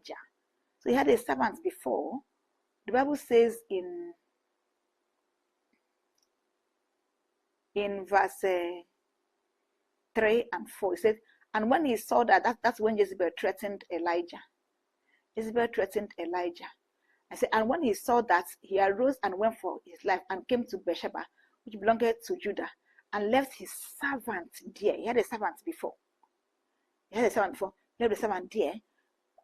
So he had a servant before. The Bible says in verse 3 and 4, it says, and when he saw that's when Jezebel threatened Elijah. Jezebel threatened Elijah. I said, and when he saw that, he arose and went for his life and came to Beersheba, which belonged to Judah, and left his servant there. He had a servant before. He left the servant there.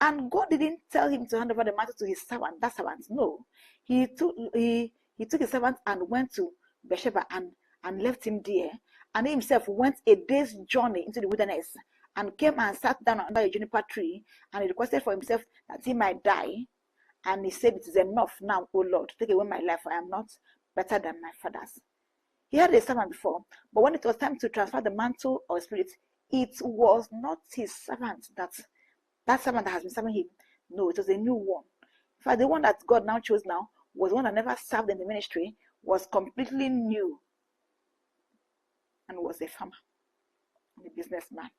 And God didn't tell him to hand over the matter to his servant, that servant. No. He took his servant and went to Beersheba and left him there. And he himself went a day's journey into the wilderness and came and sat down under a juniper tree, and he requested for himself that he might die. And he said, it is enough now, O Lord, take away my life, for I am not better than my fathers. He had a servant before, but when it was time to transfer the mantle or spirit, it was not his servant that servant that has been serving him. No, it was a new one. In fact, the one that God now chose now was one that never served in the ministry, was completely new, and was a farmer and a businessman.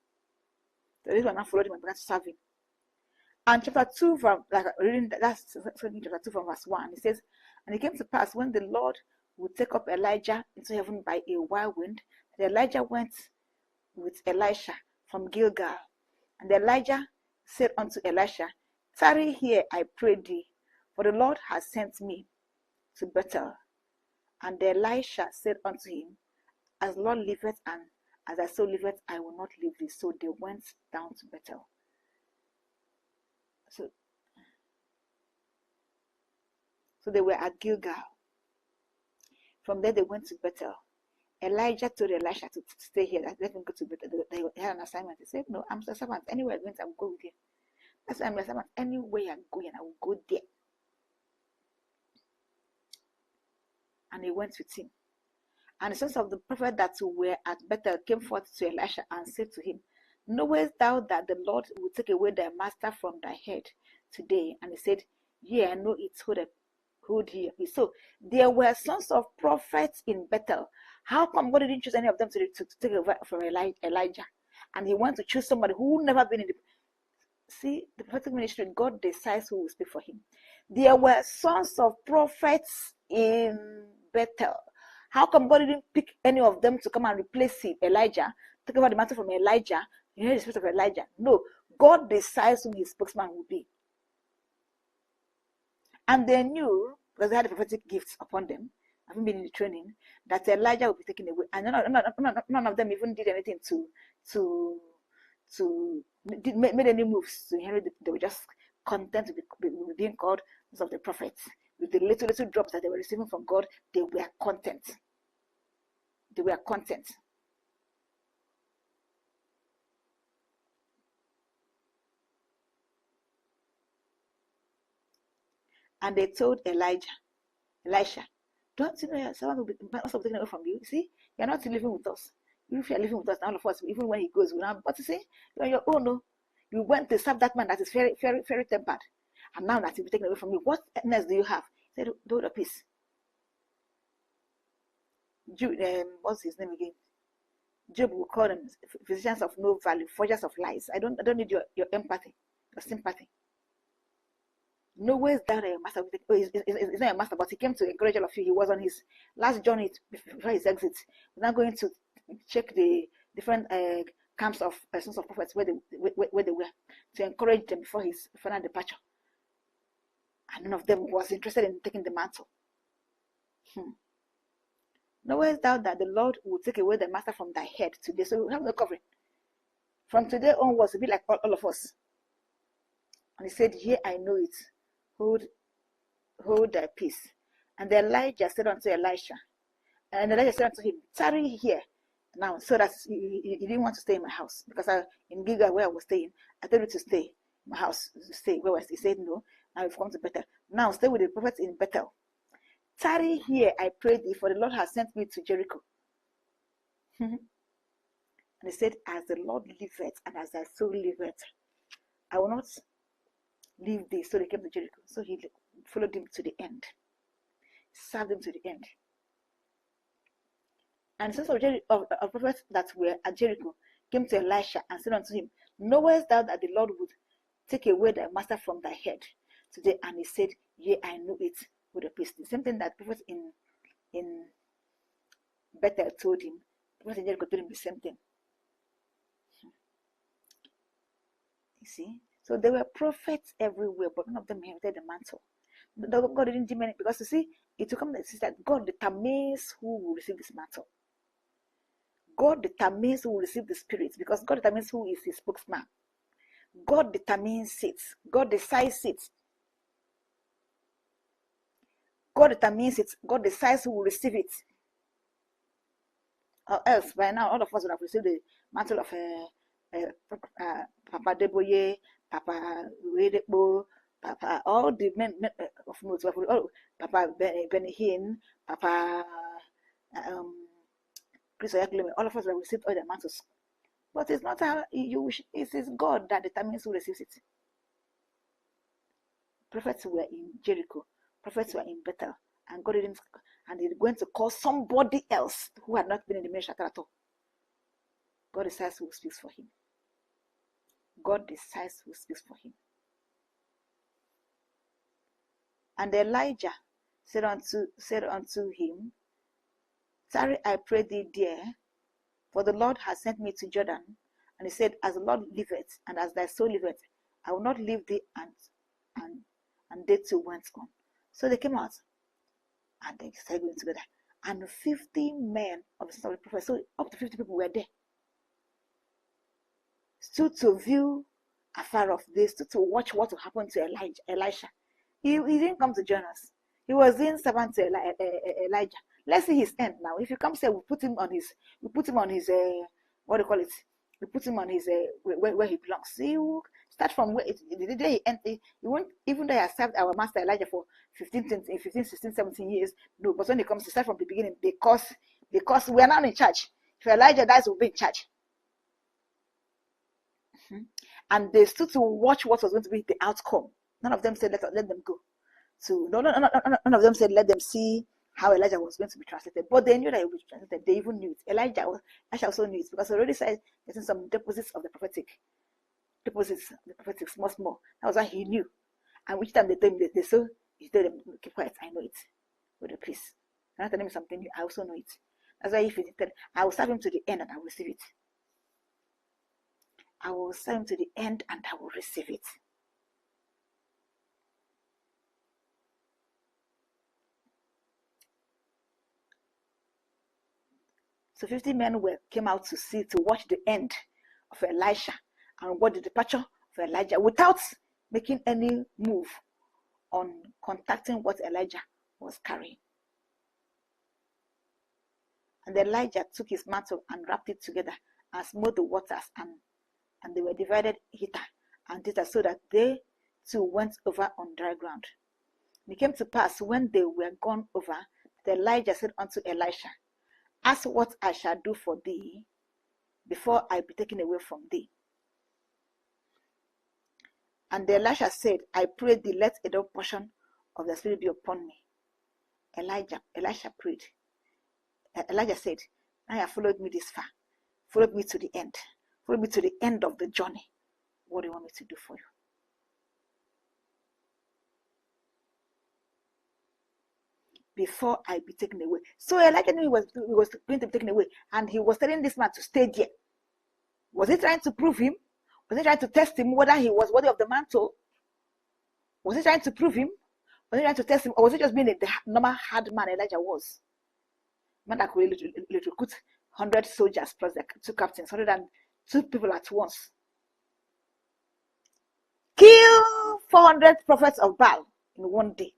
So this one now followed him and began to serve him. And chapter 2, from reading that's chapter 2 from verse 1, it says, and it came to pass when the Lord would take up Elijah into heaven by a whirlwind, that Elijah went with Elisha from Gilgal. And Elijah said unto Elisha, tarry here, I pray thee, for the Lord has sent me to Bethel. And Elisha said unto him, as the Lord liveth, and as thy soul liveth, I will not leave thee. So they went down to Bethel. So they were at Gilgal. From there they went to Bethel. Elijah told Elisha to stay here. Let him go to Bethel. They had an assignment. He said, no, I'm a servant. Anywhere I'm going, I will go with you. That's why I'm a servant. Anywhere I'm going, I will go there. And he went with him. And the sons of the prophet that were at Bethel came forth to Elisha and said to him, knowest thou that the Lord will take away thy master from thy head today? And he said, yea, I know it. Hold here. So there were sons of prophets in Bethel. How come God didn't choose any of them to take over from Elijah? And he wanted to choose somebody who never been in the... See, the prophetic ministry, God decides who will speak for him. There were sons of prophets in Bethel. How come God didn't pick any of them to come and replace Elijah, take over the mantle from Elijah, the spirit of Elijah? No, God decides who his spokesman will be. And they knew, because they had the prophetic gifts upon them, having been in the training, that Elijah would be taken away. And none of them even did anything made any moves to inherit. They were just content with being called of the prophets. With the little drops that they were receiving from God, they were content. They were content. And they told Elisha, don't you know someone will be also taken away from you? See, you're not living with us. If you're living with us, all of us, even when he goes, we now. But you see, you're on your own. No, you went to serve that man that is very, very, very tempered, and now that he'll be taken away from you, what next do you have? He said, hold a peace. What's his name again? Job will call them physicians of no value, forgers of lies. I don't need your empathy, your sympathy. No way is that a master. He's not a master, but he came to encourage all of you. He was on his last journey before his exit. We're now going to check the different camps of sons of prophets where they were, to encourage them before his final departure. And none of them was interested in taking the mantle. Nowhere is doubt that the Lord will take away the master from thy head today. So we have no covering. From today onwards, it'll be like all of us. And he said, here I know it. Hold thy peace. And Elijah said unto Elisha, and Elijah said unto him, tarry here now, so that you didn't want to stay in my house, because in Gilgal where I was staying, I told you to stay in my house, to stay where I was. He said no. Now you've come to Bethel. Now stay with the prophets in Bethel. Tarry here, I pray thee, for the Lord has sent me to Jericho. And he said, as the Lord liveth, and as thy soul liveth, I will not leave thee. So they came to Jericho. So he followed him to the end, served him to the end. And sons of prophets that were at Jericho came to Elisha and said unto him, knowest thou that the Lord would take away thy master from thy head today. And he said, yea, I know it with a peace. The same thing that prophet in Bethel told him. Prophet in Jericho told him the same thing. You see? So there were prophets everywhere, but none of them inherited the mantle. God didn't do many, because you see, it will come that God determines who will receive this mantle. God determines who will receive the Spirit, because God determines who is his spokesman. God determines it. God decides it. God determines it. God decides who will receive it. Or else, by now, all of us would have received the mantle of Papa Deboye, Papa Wedebo, Papa, all the men of most, Papa Benny Hinn, Papa Chris Oyakhilome, all of us would have received all the mantles. But it's not how you wish. It is God that determines who receives it. Prophets were in Jericho. Prophets were in Bethel. And God didn't, and they're going to call somebody else who had not been in the ministry at all. God decides who speaks for him. God decides who speaks for him. And Elijah said unto him, tarry, I pray thee, dear, for the Lord has sent me to Jordan. And he said, as the Lord liveth, and as thy soul liveth, I will not leave thee. And they two went on. So they came out, and they started going together. And 50 men of the sons of the prophet, so up to 50 people were there, stood to view afar off. They stood to watch what will happen to Elisha. He didn't come to join us. He was in servant to Elijah. Let's see his end now. If you come say we put him on his what do you call it? We put him on his where he belongs. See, you start from where the day he entered. He won't, even though he has served our master Elijah for 15, 16, 17 years. No, but when it comes to start from the beginning, because we are now in charge. If Elijah dies, we'll be in charge. And they stood to watch what was going to be the outcome. None of them said let them go. So none of them said let them see how Elijah was going to be translated. But they knew that it would be translated. They even knew it. Elijah also knew it, because he already said there's some deposits of the prophetic. Small. That was why he knew. And which time they told him, he told them, keep quiet, I know it. With the please. I'm not telling me something new, I also know it. That's why if he said, I will serve him to the end and I will receive it. I will serve him to the end and I will receive it. So 50 men came out to watch the end of Elisha and what the departure of Elijah, without making any move on contacting what Elijah was carrying. And Elijah took his mantle and wrapped it together and smote the waters, and they were divided hither and thither, so that they too went over on dry ground. And it came to pass, when they were gone over, that Elijah said unto Elisha, ask what I shall do for thee before I be taken away from thee. And Elisha said, I pray thee, let a double portion of the Spirit be upon me. Elisha prayed. Elijah said, now you have followed me this far. Followed me to the end. Followed me to the end of the journey. What do you want me to do for you? Before I be taken away. So Elijah knew he was going to be taken away, and he was telling this man to stay there. Was he trying to prove him? Was he trying to test him whether he was worthy of the mantle? Was he trying to prove him? Was he trying to test him? Or was he just being the normal hard man Elijah was? Man that could recruit 100 soldiers plus the 2 captains, 102 people at once. Kill 400 prophets of Baal in one day.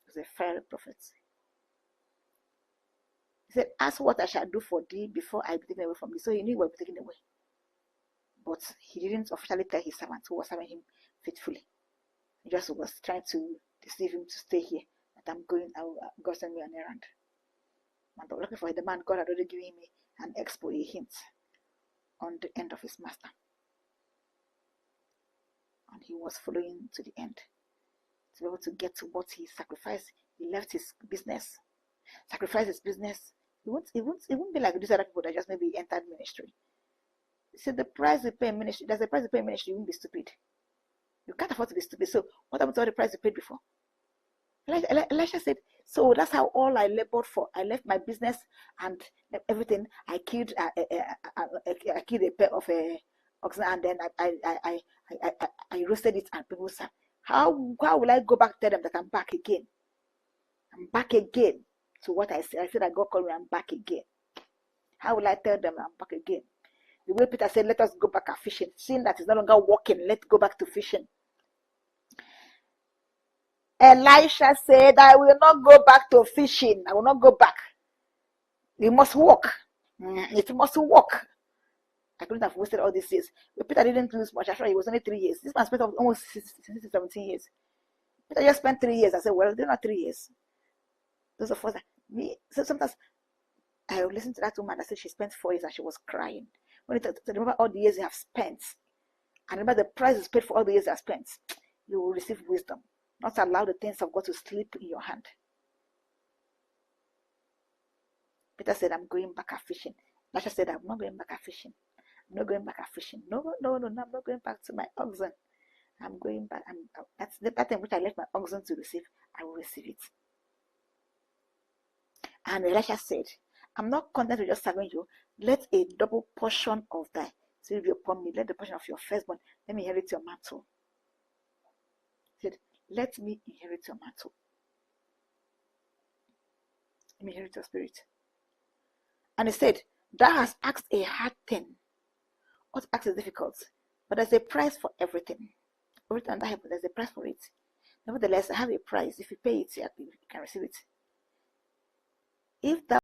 It was a fiery prophet. He said, ask what I shall do for thee before I be taken away from thee. So he knew he would be taken away. But he didn't officially tell his servant who was serving him faithfully. He just was trying to deceive him to stay here. That God sent me an errand. And looking for the man, God had already given me an expo, a hint on the end of his master. And he was following to the end. To be able to get to what he sacrificed. He left his business. Sacrificed his business. It won't be like these other people that just maybe entered ministry. He said, the price you pay in ministry, there's a price you pay in ministry, you won't be stupid. You can't afford to be stupid. So what happened to all the price you paid before? Elisha said, so that's how all I labored for. I left my business and everything. I killed a pair of oxen, and then I roasted it, and people said, how will I go back to tell them that I'm back again? I'm back again to what I said. I said, I God called me, I'm back again. How will I tell them I'm back again? The way Peter said, let us go back to fishing. Seeing that it's no longer working, let's go back to fishing. Elisha said, I will not go back to fishing. I will not go back. We must walk. It must work. I couldn't have wasted all these years. But Peter didn't lose much. Actually, it was only 3 years. This man spent almost 16, 17 years. Peter just spent 3 years. I said, well, they're not 3 years. Those of us that me. So sometimes I would listen to that woman that said she spent 4 years and she was crying. When you remember all the years you have spent, and remember the price is paid for all the years you have spent, you will receive wisdom. Not allow the things of God to slip in your hand. Peter said, I'm going back at fishing. Elisha said, I'm not going back at fishing. I'm not going back at fishing. No, I'm not going back to my oxen. I'm going back. That's the pattern which I left my oxen to receive. I will receive it. And Elisha said, I'm not content with just serving you. Let a double portion of thy silver be upon me. Let the portion of your firstborn, let me inherit your mantle. He said, let me inherit your mantle. Let me inherit your spirit. And he said, thou hast asked a hard thing. What ask is difficult, but there's a price for everything. Everything that happens, there's a price for it. Nevertheless, I have a price. If you pay it, you can receive it. If thou